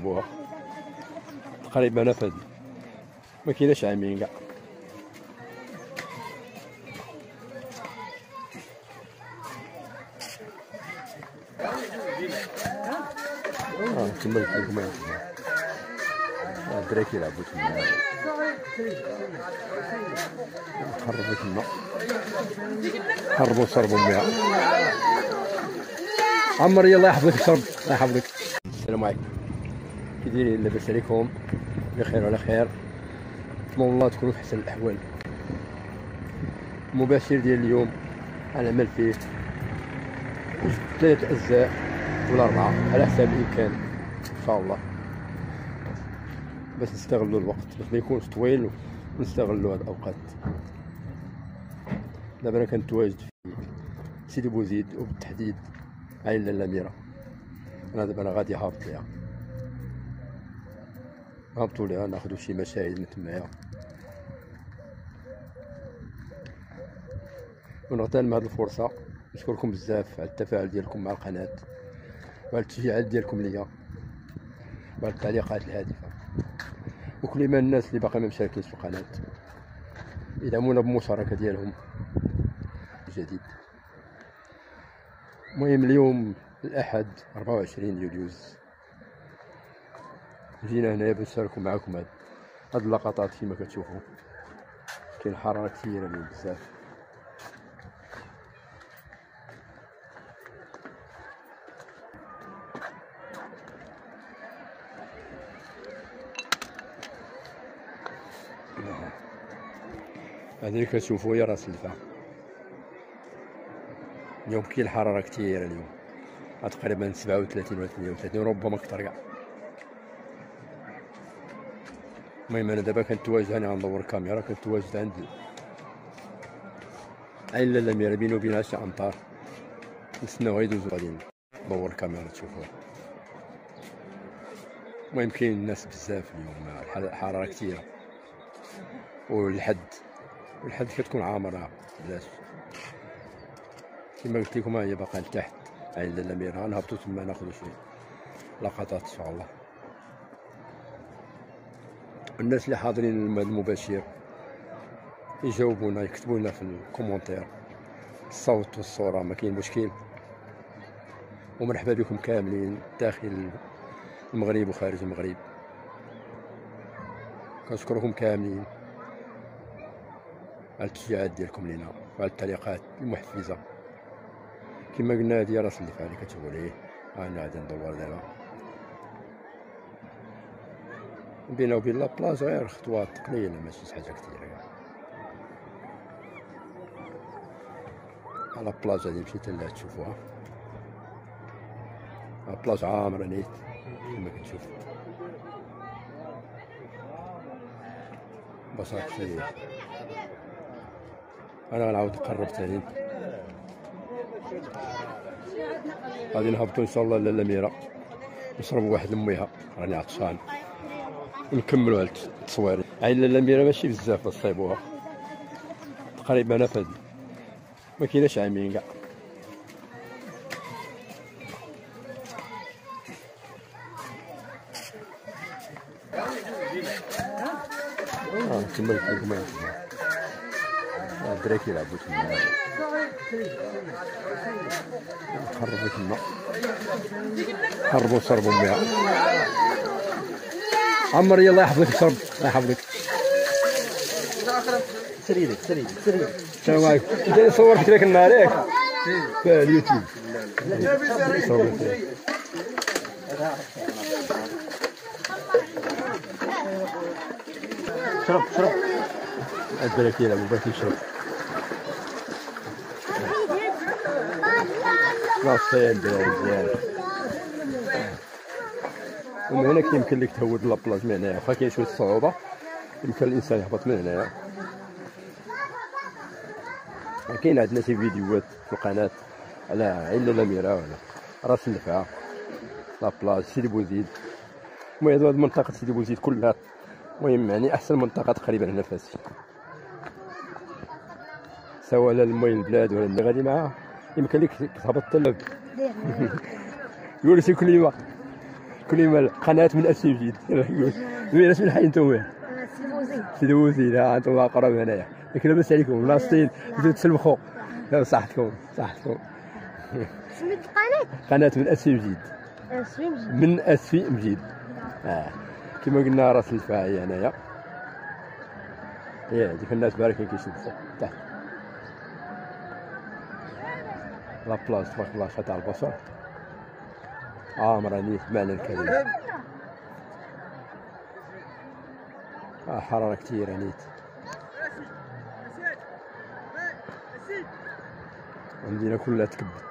صايبوها تقريبا نفذ ما كايناش عامين كاع. تما قلت لكم الدراري كيلعبوا تما خربوا تما خربوا صربوا بها. عمري الله يحفظك شرب الله يحفظك. السلام عليكم، كي دايرين؟ لاباس عليكم؟ بخير وعلى خير، نتمنى الله تكونوا في احسن الاحوال. المباشر ديال اليوم غنعمل فيه 3 اجزاء ولا 4 على حسب الامكان ان شاء الله، باش نستغلوا الوقت، باش ما يكونش طويل ونستغلوا هاد الاوقات. دابا انا كنتواجد في سيدي بوزيد وبالتحديد عين الاميره. انا دابا غادي هابط ليها، هابطوا ليها ناخذوا شي مشاهد من تمايا ونغتنم هذه الفرصه. نشكركم بزاف على التفاعل ديالكم مع القناه وعلى التشجيعات ديالكم ليا وعلى التعليقات الهادفه، وكل ما الناس اللي باقي ما مشاركينش في القناه يدعمونا بالمشاركه ديالهم جديد. المهم اليوم الاحد 24 يوليوز جينا هنايا باش نشاركو معكم هاد اللقطات. كما كتشوفوا كاين حراره كثيره اليوم بزاف. هذا اللي كتشوفوا هي راس الفا. اليوم كاين الحراره كثيره اليوم، تقريبا 37 ولا 38 ربما اكثر كاع. المهم انا دابا كنتواجد، انا غندور الكاميرا، كنتواجد عند عين لاله الاميره، بيني وبينها شي امتار، نستناو يدوزو غادي ندور الكاميرا تشوفوها. المهم كاين الناس بزاف اليوم، الحراره كثيره والحد كتكون عامره بلاش. كما قلت لكم هي باقا لتحت عين لاله الاميره، غنهبطو تما ناخذ شي لقطات ان شاء الله. الناس اللي حاضرين المباشر يجاوبونا، يكتبوا لنا في الكومونتير الصوت والصوره، ما كاين مشكل. ومرحبا بكم كاملين داخل المغرب وخارج المغرب، كنشكركم كاملين على التشجيعات ديالكم لينا وعلى التعليقات المحفزه. كما قلنا هذه راس الدفاع اللي كتشوفوا ليه، انا غادي ندور دابا بينا وبين لابلاج غير خطوات قليله، ماشي شي حاجه كثيره. على بلاج هادي مشيت لها تشوفوها، بلاج عامره نيت كما كتشوفوا. بساط شي انا غنعاود نقرب ثاني. غادي نهبطو ان شاء الله للاميره نشربوا واحد لميها، راني عطشان، ونكملوا على التصوير. عين الاميره ماشي بزاف باش تصايبوها تقريبا نفذ ما كايناش عامين كاع. تما قلت لكم الدراري كيلعبوا تما خربوا تما خربوا صربوا بها. عمري الله يحفظك شرب الله يحفظك. سريدك السلام عليكم. انت صورت لك النهار ياك في اليوتيوب. شرب الدراري كيلعبوا باش يشرب. ناصين الدراري مزيان. ومن هنا كيمكن لك تهود لابلاج من هنايا، واخا كاين شويه صعوبه يمكن الانسان يهبط من هنايا. كاين عندنا شي فيديوهات في القناه على عين الاميره ولا راس النفعه لابلاج سيدي بوزيد. المهم هاد منطقه سيدي بوزيد كلها، المهم يعني احسن منطقه تقريبا هنا فاسي، سواء المهم البلاد ولا اللي غادي معاه يمكن لك تهبط حتى يورثي كلمه كل ما قناة من اسفي مجيد. وين اسم الحي انتوما؟ سيدي بوزيد. سيدي بوزيد. انتم اقرب هنايا. لكن لاباس عليكم ناصين بديتو تسلمخوا. صحتكم صحتكم. سميت القناة؟ قناة من اسفي مجيد. اسفي مجيد. من اسفي مجيد. كما قلنا راس الفاعي هنايا. ديك الناس باركين كيشد تحت. لابلاص تبارك الله تاع البصر عامرة نيت معنى الكلمة. حرارة كتيرة نيت. المدينة كلها تكبت.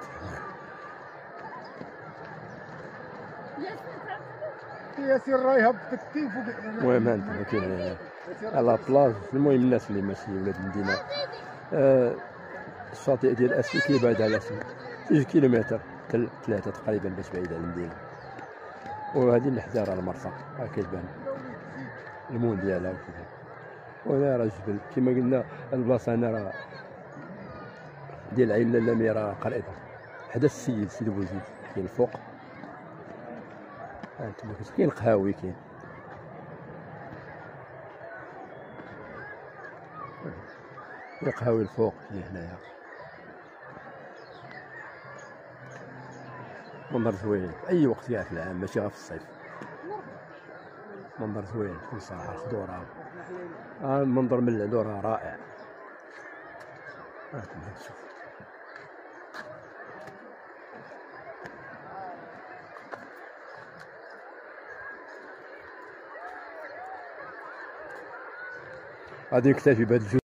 ياسين راه يهبط التيف. المهم هانتوما كاين لابلاص. المهم الناس اللي ماشي ولاد المدينة، الشاطئ ديال اسفي كيبعد على اسفي 2 كيلومتر 3 تقريبا باش بعيد على المدينة. وهذه الحجارة المرصع ها كتبان المون ديالها وكذا. وهنا راه جبل كما قلنا. البلاصة هنا راه ديال عائلة اللامي راه قريبة حدا السيد سيدي بوزيد. كاين الفوق هانتوما كاين القهاوي كاين القهاوي الفوق اللي هنايا. منظر زوين في اي وقت كاع في العام ماشي غير في الصيف. منظر زوين بكل صراحه. الخضوره المنظر من العذور رائع. شوف غادي نكتفي بهذا الجزء.